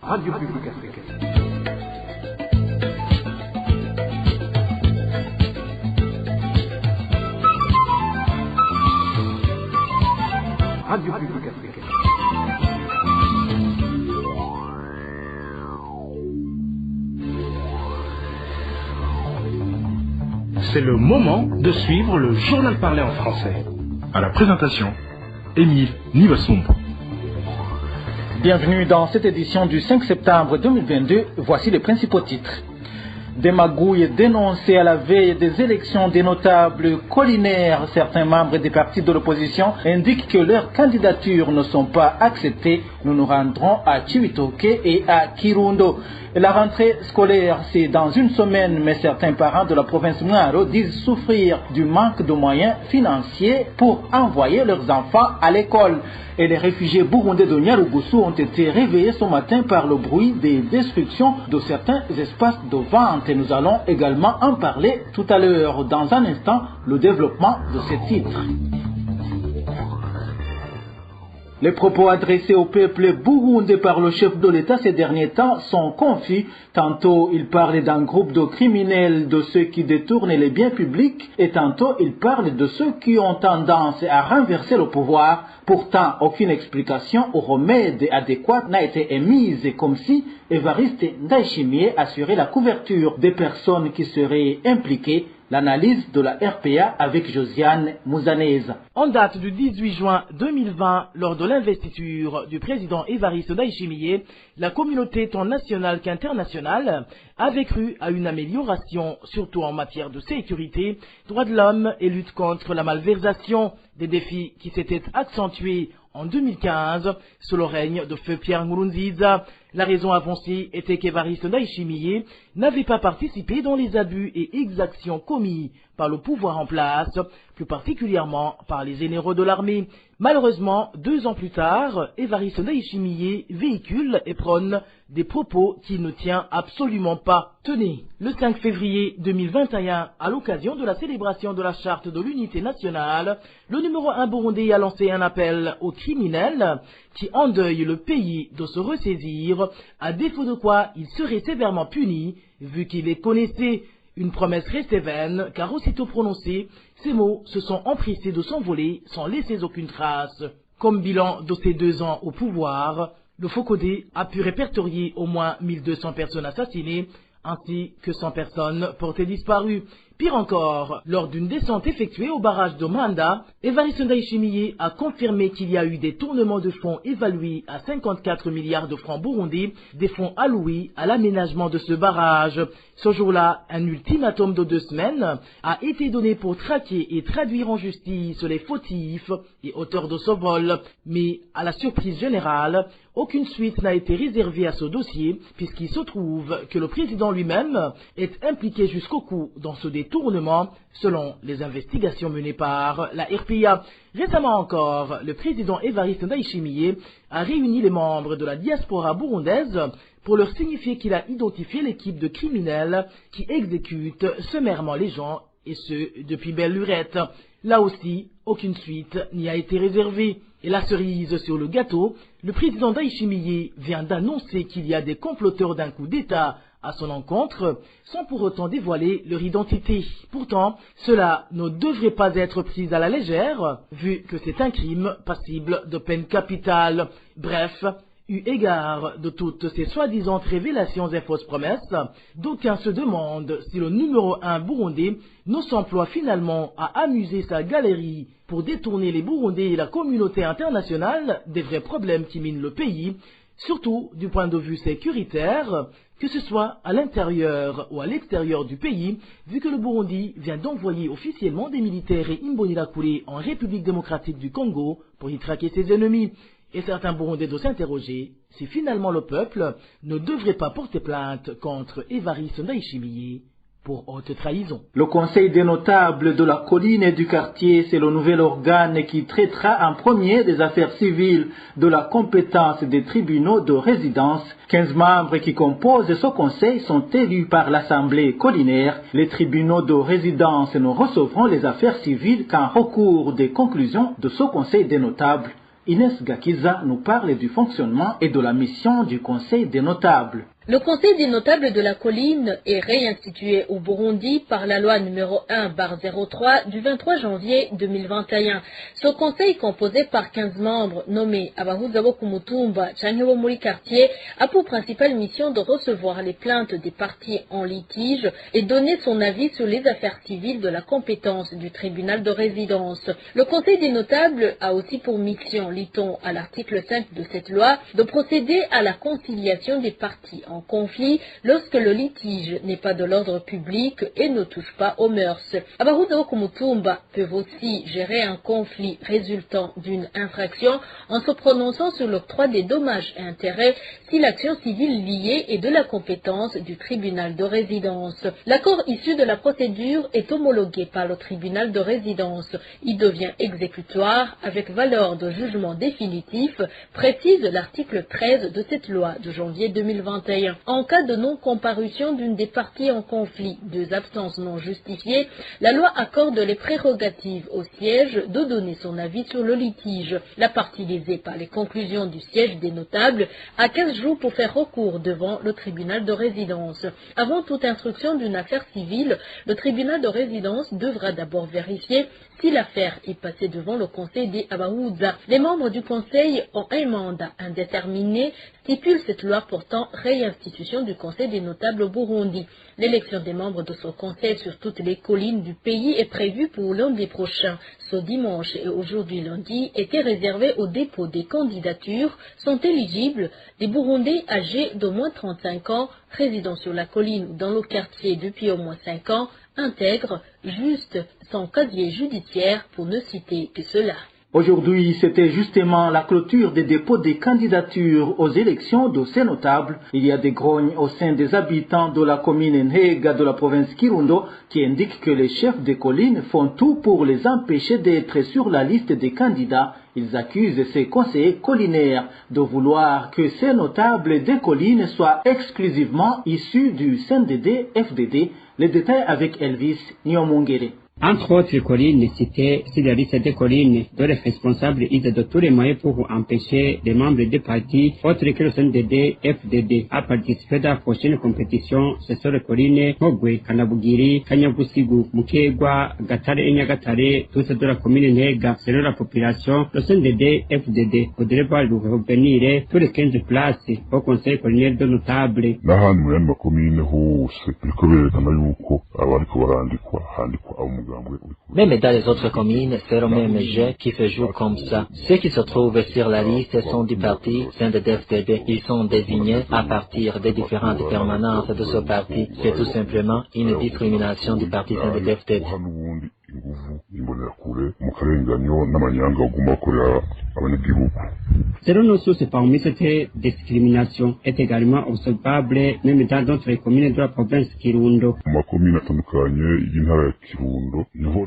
Radio Publique Africaine. Radio Publique Africaine. C'est le moment de suivre le journal parlé en français. À la présentation, Émile Nivasumbo. Bienvenue dans cette édition du 5 septembre 2022. Voici les principaux titres. Des magouilles dénoncées à la veille des élections des notables collinaires. Certains membres des partis de l'opposition indiquent que leurs candidatures ne sont pas acceptées. Nous nous rendrons à Chibitoke et à Kirundo. La rentrée scolaire, c'est dans une semaine, mais certains parents de la province Mwaro disent souffrir du manque de moyens financiers pour envoyer leurs enfants à l'école. Et les réfugiés burundais de Nyarugusu ont été réveillés ce matin par le bruit des destructions de certains espaces de vente. Et nous allons également en parler tout à l'heure. Dans un instant, le développement de ces titres. Les propos adressés au peuple burundais par le chef de l'État ces derniers temps sont confus. Tantôt, il parle d'un groupe de criminels, de ceux qui détournent les biens publics, et tantôt, il parle de ceux qui ont tendance à renverser le pouvoir. Pourtant, aucune explication ou remède adéquat n'a été émise, comme si Évariste Ndayishimiye assurait la couverture des personnes qui seraient impliquées. L'analyse de la RPA avec Josiane Mouzaneza. En date du 18 juin 2020, lors de l'investiture du président Évariste Ndayishimiye, la communauté tant nationale qu'internationale avait cru à une amélioration, surtout en matière de sécurité, droits de l'homme et lutte contre la malversation, des défis qui s'étaient accentués en 2015 sous le règne de feu Pierre Nkurunziza. La raison avancée était qu'Évariste Ndayishimiye n'avait pas participé dans les abus et exactions commis par le pouvoir en place, plus particulièrement par les généraux de l'armée. Malheureusement, 2 ans plus tard, Évariste Ndayishimiye véhicule et prône des propos qu'il ne tient absolument pas. Tenez, le 5 février 2021, à l'occasion de la célébration de la charte de l'unité nationale, le numéro 1 burundais a lancé un appel aux criminels qui endeuillent le pays de se ressaisir, à défaut de quoi il serait sévèrement puni, vu qu'il les connaissait. Une promesse restée vaine, car aussitôt prononcée, ces mots se sont empressés de s'envoler sans laisser aucune trace. Comme bilan de ces 2 ans au pouvoir, le Focodé a pu répertorier au moins 1200 personnes assassinées, ainsi que 100 personnes portées disparues. Pire encore, lors d'une descente effectuée au barrage de Manda, Évariste Ndayishimiye a confirmé qu'il y a eu des tournements de fonds évalués à 54 milliards de francs burundais, des fonds alloués à l'aménagement de ce barrage. Ce jour-là, un ultimatum de 2 semaines a été donné pour traquer et traduire en justice les fautifs et auteurs de ce vol. Mais, à la surprise générale, aucune suite n'a été réservée à ce dossier, puisqu'il se trouve que le président lui-même est impliqué jusqu'au cou dans ce détournement, selon les investigations menées par la RPA. Récemment encore, le président Évariste Ndayishimiye a réuni les membres de la diaspora burundaise pour leur signifier qu'il a identifié l'équipe de criminels qui exécutent sommairement les gens, et ce, depuis belle lurette. Là aussi, aucune suite n'y a été réservée. Et la cerise sur le gâteau, le président Ndayishimiye vient d'annoncer qu'il y a des comploteurs d'un coup d'État à son encontre, sans pour autant dévoiler leur identité. Pourtant, cela ne devrait pas être pris à la légère, vu que c'est un crime passible de peine capitale. Bref, eu égard de toutes ces soi-disant révélations et fausses promesses, d'aucuns se demandent si le numéro 1 burundais ne s'emploie finalement à amuser sa galerie pour détourner les Burundais et la communauté internationale des vrais problèmes qui minent le pays, surtout du point de vue sécuritaire, que ce soit à l'intérieur ou à l'extérieur du pays, vu que le Burundi vient d'envoyer officiellement des militaires et Imbonerakure en République démocratique du Congo pour y traquer ses ennemis. Et certains Burundais doivent s'interroger si finalement le peuple ne devrait pas porter plainte contre Évariste Ndayishimiye pour haute trahison. Le Conseil des notables de la colline et du quartier, c'est le nouvel organe qui traitera en premier des affaires civiles de la compétence des tribunaux de résidence. 15 membres qui composent ce conseil sont élus par l'Assemblée collinaire. Les tribunaux de résidence ne recevront les affaires civiles qu'en recours des conclusions de ce Conseil des notables. Inès Gakiza nous parle du fonctionnement et de la mission du Conseil des notables. Le Conseil des notables de la colline est réinstitué au Burundi par la loi numéro 1/03 du 23 janvier 2021. Ce conseil, composé par 15 membres nommés Abahuza bo ku mutumba canke bo muri quartier, a pour principale mission de recevoir les plaintes des parties en litige et donner son avis sur les affaires civiles de la compétence du tribunal de résidence. Le Conseil des notables a aussi pour mission, lit-on à l'article 5 de cette loi, de procéder à la conciliation des parties en conflit lorsque le litige n'est pas de l'ordre public et ne touche pas aux mœurs. Abahuza bo ku mutumba peuvent aussi gérer un conflit résultant d'une infraction en se prononçant sur l'octroi des dommages et intérêts si l'action civile liée est de la compétence du tribunal de résidence. L'accord issu de la procédure est homologué par le tribunal de résidence. Il devient exécutoire avec valeur de jugement définitif, précise l'article 13 de cette loi de janvier 2021. En cas de non-comparution d'une des parties en conflit, deux absences non justifiées, la loi accorde les prérogatives au siège de donner son avis sur le litige. La partie lésée par les conclusions du siège des notables a 15 jours pour faire recours devant le tribunal de résidence. Avant toute instruction d'une affaire civile, le tribunal de résidence devra d'abord vérifier si l'affaire est passée devant le conseil des Abahuza. Les membres du conseil ont un mandat indéterminé, stipule cette loi portant réinstitution du conseil des notables au Burundi. L'élection des membres de ce conseil sur toutes les collines du pays est prévue pour lundi prochain. Ce dimanche et aujourd'hui lundi étaient réservés au dépôt des candidatures. Sont éligibles des Burundais âgés d'au moins 35 ans, résidant sur la colline ou dans le quartier depuis au moins 5 ans, intègres, juste, sans casier judiciaire pour ne citer que cela. Aujourd'hui, c'était justement la clôture des dépôts des candidatures aux élections de ces notables. Il y a des grognes au sein des habitants de la commune Nhega de la province Kirundo qui indiquent que les chefs des collines font tout pour les empêcher d'être sur la liste des candidats. Ils accusent ces conseillers collinaires de vouloir que ces notables des collines soient exclusivement issus du CNDD-FDD. Les détails avec Elvis Nyomongere. Entre autres collines citées sur la liste des collines, dont les responsables usent de tous les moyens pour empêcher les membres des partis autres que le CNDD FDD à participer dans la prochaine compétition. Ce sont les collines Mogwe, Kanabugiri, Kanyabusigu, Mukegwa, Gatare et Nyagatare, toutes de la commune Nega. Selon la population, le CNDD FDD voudrait voir revenir tous les 15 places au conseil collinaire de notables. N'ahandi mu yandi makomine hose biriko berekana yuko abariko barandikwa handikwa abo. Même dans les autres communes, c'est le même jeu qui se joue comme ça. Ceux qui se trouvent sur la liste sont du parti CNDD-FDD. Ils sont désignés à partir des différentes permanences de ce parti. C'est tout simplement une discrimination du parti CNDD-FDD. Selon nos sources, parmi cette discrimination est également observable même dans d'autres communes de la province Kirundo.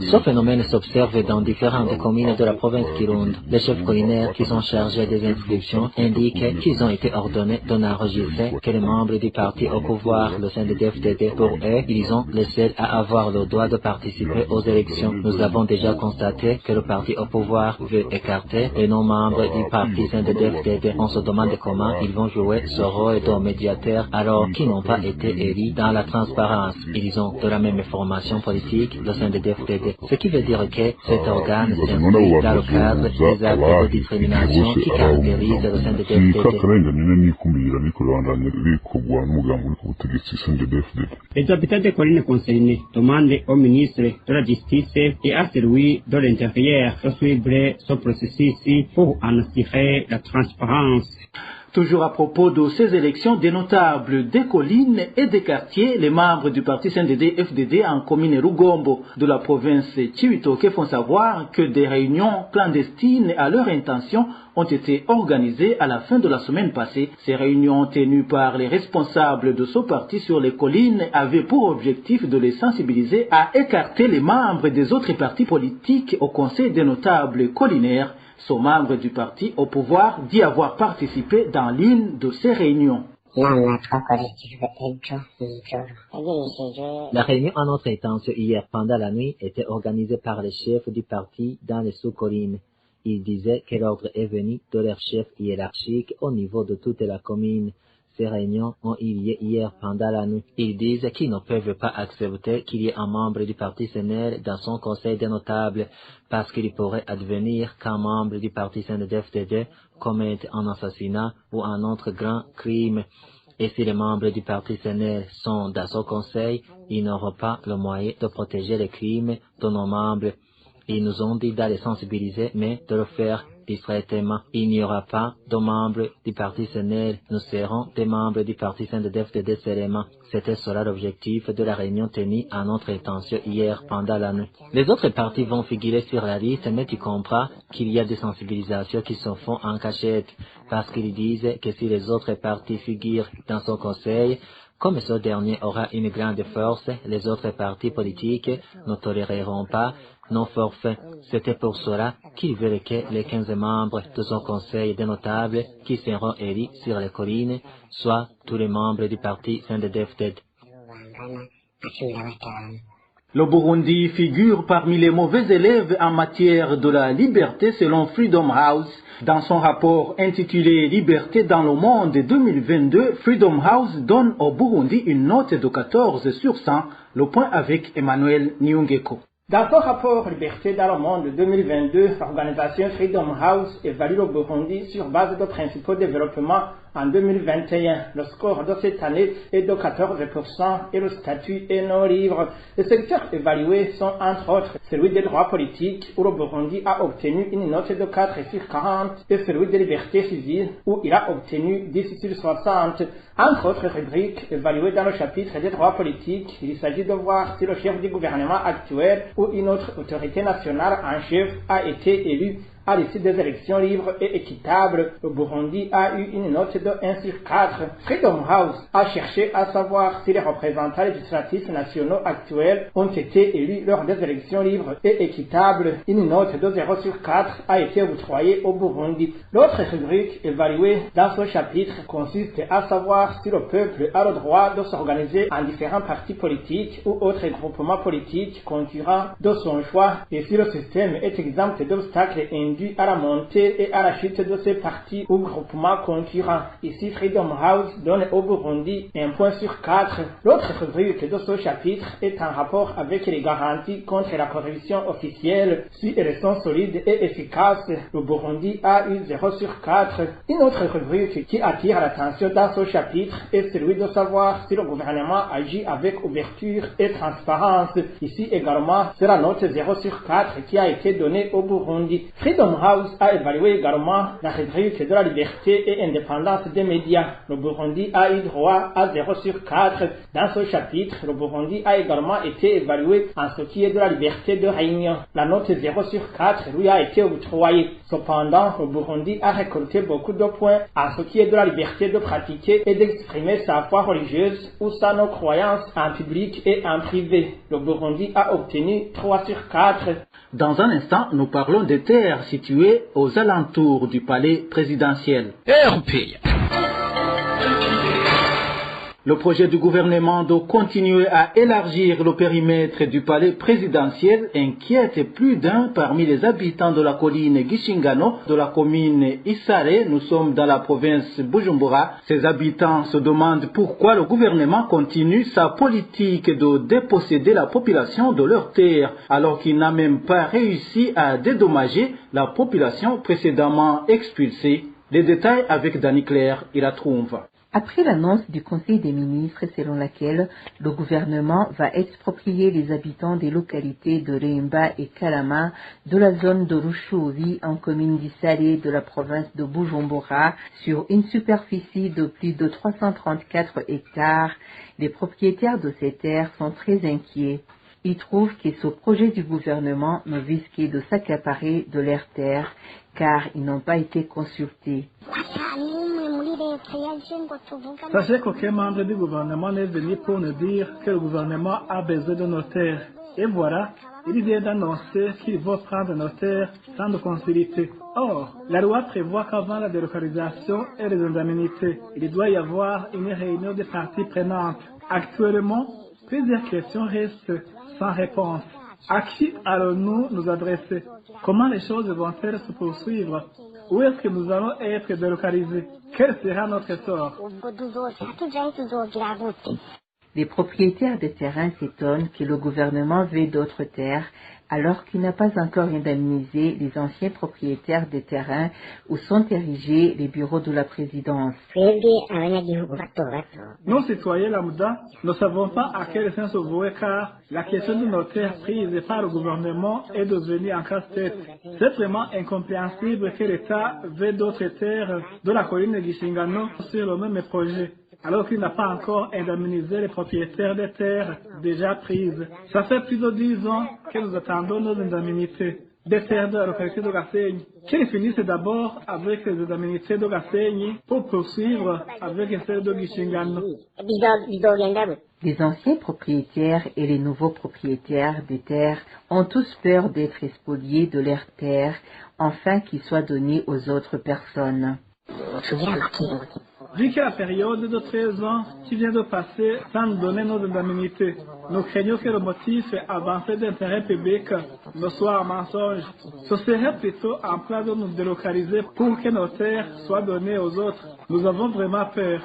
Ce phénomène s'observe dans différentes communes de la province Kirundo. Les chefs collinaires qui sont chargés des inscriptions indiquent qu'ils ont été ordonnés de n'enregistrer que les membres du parti au pouvoir, le CNDD-FDD. Pour eux, ils ont les seuls à avoir le droit de participer aux élections. Nous avons déjà constaté que le parti au pouvoir veut écarter les non-membres du parti CNDD-FDD. On se demande comment ils vont jouer ce rôle de médiateur alors qu'ils n'ont pas été élus dans la transparence. Ils ont de la même formation politique, le CNDD-FDD. Ce qui veut dire que cet organe s'inscrit dans le cadre des actes de discrimination qui caractérisent le CNDD-FDD. Les habitants des collines concernées demandent au ministre de la Justice et à celui de l'Intérieur de suivre ce processus pour en assurer la transparence. Toujours à propos de ces élections des notables des collines et des quartiers, les membres du parti CNDD-FDD en commune Rugombo de la province Chibitoke font savoir que des réunions clandestines à leur intention ont été organisées à la fin de la semaine passée. Ces réunions tenues par les responsables de ce parti sur les collines avaient pour objectif de les sensibiliser à écarter les membres des autres partis politiques au conseil des notables collinaires. Ce membre du parti au pouvoir dit avoir participé dans l'une de ces réunions. La réunion en notre intention hier pendant la nuit était organisée par les chefs du parti dans les sous-collines. Ils disaient que l'ordre est venu de leur chef hiérarchique au niveau de toute la commune. Ces réunions ont eu lieu hier pendant la nuit. Ils disent qu'ils ne peuvent pas accepter qu'il y ait un membre du parti CNL dans son conseil des notables parce qu'il pourrait advenir qu'un membre du parti CNDD-FDD commette un assassinat ou un autre grand crime. Et si les membres du parti CNL sont dans ce conseil, ils n'auront pas le moyen de protéger les crimes de nos membres. Ils nous ont dit d'aller sensibiliser, mais de le faire discrètement. Il n'y aura pas de membres du parti CNL. Nous serons des membres du parti CNDD-FDD seulement. C'était cela l'objectif de la réunion tenue à notre intention hier pendant la nuit. Les autres partis vont figurer sur la liste, mais tu comprends qu'il y a des sensibilisations qui se font en cachette, parce qu'ils disent que si les autres partis figurent dans son conseil, comme ce dernier aura une grande force, les autres partis politiques ne toléreront pas nos forfaits. C'était pour cela qu'ils veulent que les 15 membres de son conseil des notables qui seront élus sur les collines soient tous les membres du parti CNDD-FDD. Le Burundi figure parmi les mauvais élèves en matière de la liberté selon Freedom House. Dans son rapport intitulé Liberté dans le monde 2022, Freedom House donne au Burundi une note de 14 sur 100, le point avec Emmanuel Nyungeko. Dans son rapport Liberté dans le monde 2022, l'organisation Freedom House évalue le Burundi sur base de principaux développement en 2021. Le score de cette année est de 14% et le statut est non libre. Les secteurs évalués sont entre autres celui des droits politiques où le Burundi a obtenu une note de 4 sur 40 et celui des libertés civiles où il a obtenu 10 sur 60. Entre autres rubriques évaluées dans le chapitre des droits politiques, il s'agit de voir si le chef du gouvernement actuel ou une autre autorité nationale en chef a été élu à l'issue des élections libres et équitables. Le Burundi a eu une note de 1 sur 4. Freedom House a cherché à savoir si les représentants législatifs nationaux actuels ont été élus lors des élections libres et équitables. Une note de 0 sur 4 a été octroyée au Burundi. L'autre rubrique évaluée dans ce chapitre consiste à savoir si le peuple a le droit de s'organiser en différents partis politiques ou autres groupements politiques concurrents de son choix et si le système est exempt d'obstacles induits à la montée et à la chute de ces partis ou groupements concurrents. Ici, Freedom House donne au Burundi 1 point sur 4. L'autre rubrique de ce chapitre est en rapport avec les garanties contre la corruption officielle. Si elles sont solides et efficaces, le Burundi a eu 0 sur 4. Une autre rubrique qui attire l'attention dans ce chapitre est celui de savoir si le gouvernement agit avec ouverture et transparence. Ici également, c'est la note 0 sur 4 qui a été donnée au Burundi. Freedom House a évalué également la rubrique de la liberté et indépendance des médias. Le Burundi a eu droit à 0 sur 4. Dans ce chapitre, le Burundi a également été évalué en ce qui est de la liberté de réunion. La note 0 sur 4 lui a été octroyée. Cependant, le Burundi a récolté beaucoup de points en ce qui est de la liberté de pratiquer et d'exprimer sa foi religieuse ou sa non-croyance en public et en privé. Le Burundi a obtenu 3 sur 4. Dans un instant, nous parlons des terres situées aux alentours du palais présidentiel. Le projet du gouvernement de continuer à élargir le périmètre du palais présidentiel inquiète plus d'un parmi les habitants de la colline Gishingano de la commune Isare. Nous sommes dans la province Bujumbura. Ces habitants se demandent pourquoi le gouvernement continue sa politique de déposséder la population de leurs terres alors qu'il n'a même pas réussi à dédommager la population précédemment expulsée. Les détails avec Dani Claire et la Trouve. Après l'annonce du Conseil des ministres selon laquelle le gouvernement va exproprier les habitants des localités de Remba et Kalama de la zone de Rushuvi en commune d'Isale de la province de Bujumbura sur une superficie de plus de 334 hectares, les propriétaires de ces terres sont très inquiets. Ils trouvent que ce projet du gouvernement ne vise que de s'accaparer de leurs terres car ils n'ont pas été consultés. Sachez qu'aucun membre du gouvernement n'est venu pour nous dire que le gouvernement a besoin de nos terres. Et voilà, il vient d'annoncer qu'il va prendre nos terres sans nous consulter. Or, la loi prévoit qu'avant la délocalisation et les indemnités, il doit y avoir une réunion des parties prenantes. Actuellement, plusieurs questions restent sans réponse. À qui allons-nous nous adresser? Comment les choses vont-elles se poursuivre? Où est-ce que nous allons être délocalisés? Quel sera notre sort? Les propriétaires de terrains s'étonnent que le gouvernement veuille d'autres terres alors qu'il n'a pas encore indemnisé les anciens propriétaires des terrains où sont érigés les bureaux de la présidence. Nous, citoyens lambda, ne savons pas à quel sens se vouer car la question de nos terres prises par le gouvernement est devenue en casse-tête. C'est vraiment incompréhensible que l'État veuille d'autres terres de la colline de Gishingano sur le même projet, alors qu'il n'a pas encore indemnisé les propriétaires des terres déjà prises. Ça fait plus de 10 ans que nous attendons nos indemnités des terres de la localité de Gasenyi, qu'ils finissent d'abord avec les indemnités de Gasenyi pour poursuivre avec celles de Gishingano. Les anciens propriétaires et les nouveaux propriétaires des terres ont tous peur d'être spoliés de leurs terres, afin qu'ils soient donnés aux autres personnes. Vu que la période de 13 ans qui vient de passer sans nous donner nos indemnités, nous craignons que le motif avancé d'intérêt public ne soit un mensonge. Ce serait plutôt un plan de nous délocaliser pour que nos terres soient données aux autres. Nous avons vraiment peur.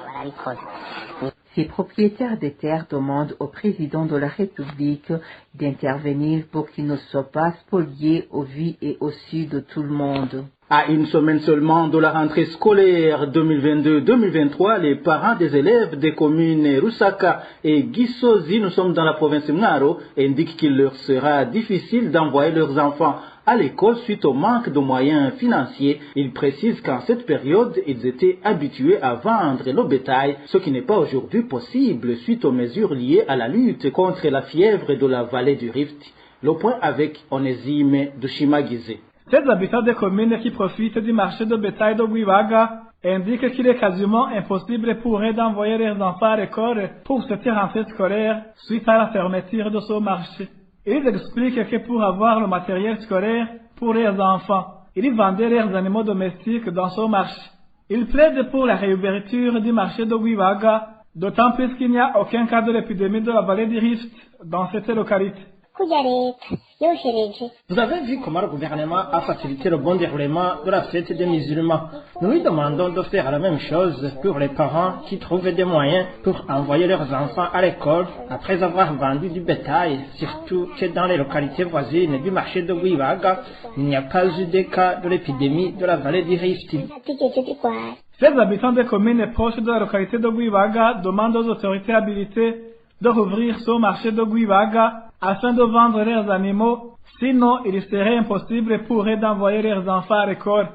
Ces propriétaires des terres demandent au président de la République d'intervenir pour qu'ils ne soient pas spoliés au vu et au su de tout le monde. À une semaine seulement de la rentrée scolaire 2022-2023, les parents des élèves des communes Rusaka et Gisozi, nous sommes dans la province de Mwaro, indiquent qu'il leur sera difficile d'envoyer leurs enfants à l'école suite au manque de moyens financiers. Ils précisent qu'en cette période, ils étaient habitués à vendre le bétail, ce qui n'est pas aujourd'hui possible suite aux mesures liées à la lutte contre la fièvre de la vallée du Rift. Le point avec Onésime de Shimagize. Ces habitants des communes qui profitent du marché de bétail de Guibaga indiquent qu'il est quasiment impossible pour eux d'envoyer leurs enfants à l'école pour cette rentrée scolaire suite à la fermeture de ce marché. Ils expliquent que pour avoir le matériel scolaire pour leurs enfants, ils vendaient leurs animaux domestiques dans ce marché. Ils plaident pour la réouverture du marché de Guibaga, d'autant plus qu'il n'y a aucun cas de l'épidémie de la vallée du Rift dans cette localité. Vous avez vu comment le gouvernement a facilité le bon déroulement de la fête des musulmans. Nous lui demandons de faire la même chose pour les parents qui trouvent des moyens pour envoyer leurs enfants à l'école après avoir vendu du bétail, surtout que dans les localités voisines du marché de Guibaga, il n'y a pas eu de cas de l'épidémie de la vallée du Rift. Ces habitants des communes proches de la localité de Guibaga demandent aux autorités habilitées de rouvrir ce marché de Guibaga afin de vendre leurs animaux, sinon il serait impossible pour eux d'envoyer leurs enfants à l'école.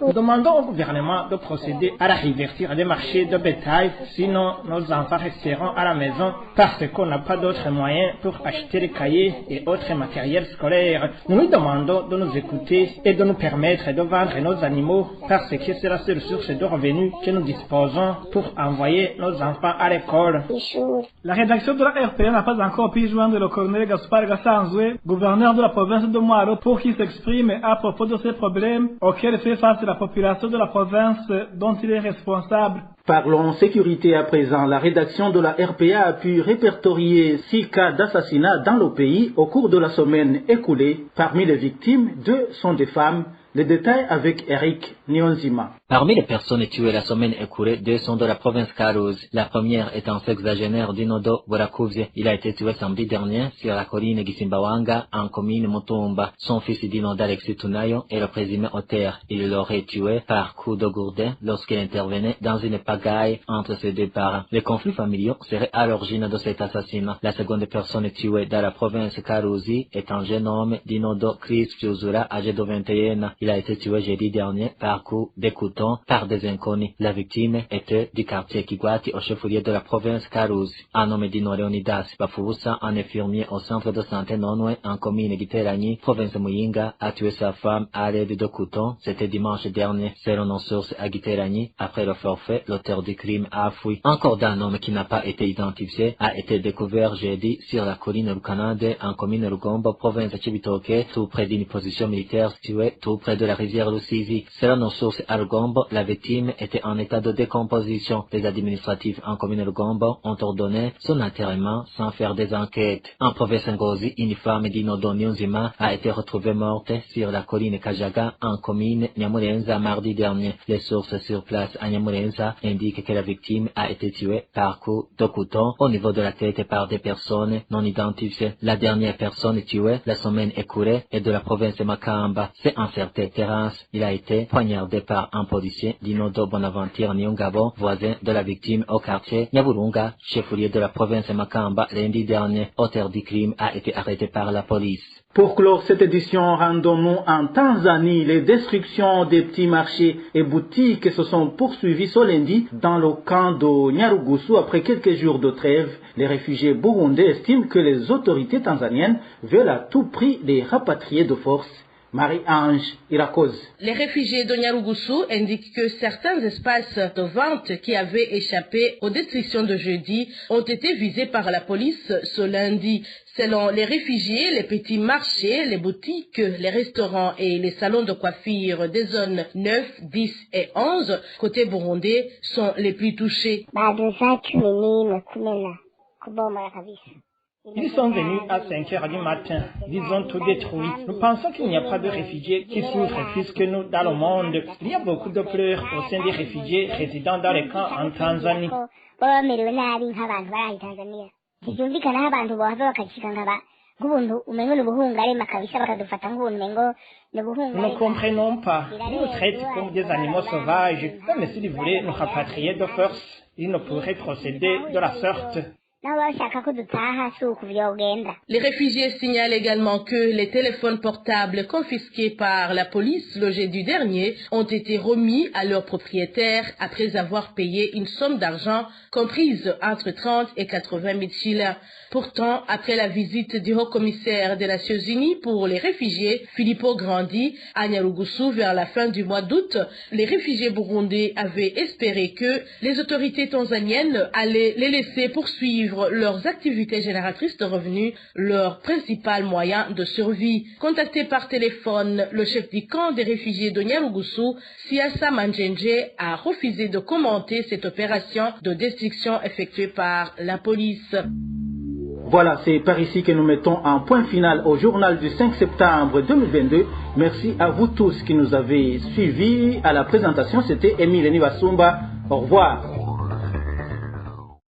Nous demandons au gouvernement de procéder à la réouverture des marchés de bétail, sinon nos enfants resteront à la maison parce qu'on n'a pas d'autres moyens pour acheter les cahiers et autres matériels scolaires. Nous lui demandons de nous écouter et de nous permettre de vendre nos animaux parce que c'est la seule source de revenus que nous disposons pour envoyer nos enfants à l'école. La rédaction de la RPA n'a pas encore pu joindre le colonel Gaspard Gassanzoué, gouverneur de la province de Mwaro, pour qu'il s'exprime à propos de ces problèmes auxquels fait face la population de la province dont il est responsable. Parlons sécurité à présent. La rédaction de la RPA a pu répertorier 6 cas d'assassinat dans le pays au cours de la semaine écoulée. Parmi les victimes, 2 sont des femmes. Les détails avec Eric Nyonzima. Parmi les personnes tuées la semaine écoulée, 2 sont de la province Karouz. La première est un sexagénaire Dinodo Borakuvye. Il a été tué samedi dernier sur la colline Gisimbawanga en commune Mutumba. Son fils Dinodo Alexis Tunayo est le présumé auteur. Il l'aurait tué par coup de gourdin lorsqu'il intervenait dans une pagaille entre ses 2 parents. Les conflits familiaux seraient à l'origine de cet assassinat. La seconde personne tuée dans la province Karouzi est un jeune homme Dinodo Chris Fiuzura, âgé de 21 ans. Il a été tué jeudi dernier par coup de couteau par des inconnus. La victime était du quartier Kigwati au chef-lieu de la province Karouzi. Un homme Dino Leonidas Bafubusa, un infirmier au centre de santé Nonwe en commune Giteranyi, province Muyinga, a tué sa femme à l'aide de couteau. C'était dimanche dernier. Selon nos sources à Giteranyi, après le forfait, l'auteur du crime a fui. Encore d'un homme qui n'a pas été identifié a été découvert jeudi sur la colline Rukanade en commune Rugombo, province Chibitoke, tout près d'une position militaire située tout près près de la rivière Rusizi. Selon nos sources à Rugombo, la victime était en état de décomposition. Les administratifs en commune de Rugombo ont ordonné son enterrement sans faire des enquêtes. En province Ngozi, une femme d'Inodo Nyunzima a été retrouvée morte sur la colline Kajaga en commune Nyamurenza mardi dernier. Les sources sur place à Nyamurenza indiquent que la victime a été tuée par coup de couteau au niveau de la tête par des personnes non identifiées. La dernière personne tuée la semaine écoulée est de la province de Makamba. C'est un certain Terence. Il a été poignardé par un policier d'Inodo Bonaventure Nyungabo, voisin de la victime au quartier Nyaburunga, chef-lieu de la province de Makamba, lundi dernier. Auteur du crime a été arrêté par la police. Pour clore cette édition, rendons-nous en Tanzanie. Les destructions des petits marchés et boutiques se sont poursuivies ce lundi dans le camp de Nyarugusu après quelques jours de trêve. Les réfugiés burundais estiment que les autorités tanzaniennes veulent à tout prix les rapatrier de force. Marie-Ange Irakoz. Les réfugiés de Nyarugusu indiquent que certains espaces de vente qui avaient échappé aux destructions de jeudi ont été visés par la police ce lundi. Selon les réfugiés, les petits marchés, les boutiques, les restaurants et les salons de coiffure des zones 9, 10 et 11 côté burundais sont les plus touchés. Ils sont venus à 5 heures du matin. Ils ont tout détruit. Nous pensons qu'il n'y a pas de réfugiés qui souffrent plus que nous dans le monde. Il y a beaucoup de pleurs au sein des réfugiés résidant dans les camps en Tanzanie. Nous ne comprenons pas. Ils nous traitent comme des animaux sauvages. Même s'ils voulaient nous rapatrier de force, ils ne pourraient procéder de la sorte. Les réfugiés signalent également que les téléphones portables confisqués par la police le jeudi dernier ont été remis à leurs propriétaires après avoir payé une somme d'argent comprise entre 30 et 80 000 shillings. Pourtant, après la visite du haut-commissaire des Nations Unies pour les réfugiés, Filippo Grandi, à Nyarugusu vers la fin du mois d'août, les réfugiés burundais avaient espéré que les autorités tanzaniennes allaient les laisser poursuivre leurs activités génératrices de revenus, leur principal moyen de survie. Contacté par téléphone, le chef du camp des réfugiés de Nyarugusu, Siasa Manjenje, a refusé de commenter cette opération de destruction effectuée par la police. Voilà, c'est par ici que nous mettons un point final au journal du 5 septembre 2022. Merci à vous tous qui nous avez suivis. À la présentation, c'était Émile Nibasumba. Au revoir.